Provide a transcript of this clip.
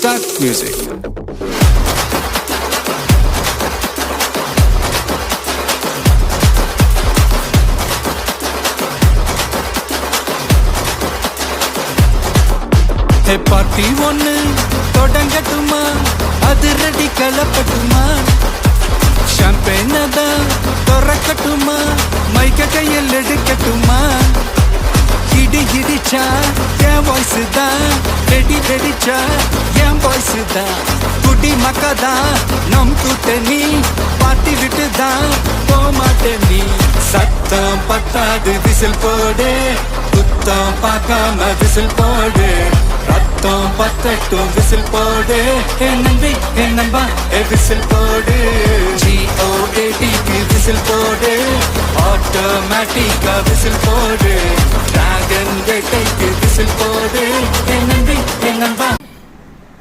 Start music. Hey party ஒன்னு தொடங்கட்டுமா, அதிரடி கலப்பட்டுமா, champagne தான் திறக்கட்டுமா, மைக்க கையில் எடுக்கட்டுமா, இடி இடிச்சா என் வாய்ஸ் தான், வெடி வெடிச்சா என் வாய்ஸ் தான், குடி மக்கதான் நம் கூட்டணி, பாட்டி விட்டு தான் போமாட்டேன் நீ. சத்தம் பத்தாது விசில் போடு, குத்தம் பார்க்காம விசில் போடு, ரத்தம் பத்தட்டும் விசில் போடு, என் நம்பி என் நம்பா விசில் போடு, GOATக்கு விசில் போடு, ஆட்டோமேட்டிக்கா விசில் போடு, டிராகன் வேட்டைக்கு விசில் போடு, என் நம்பி என் நம்பா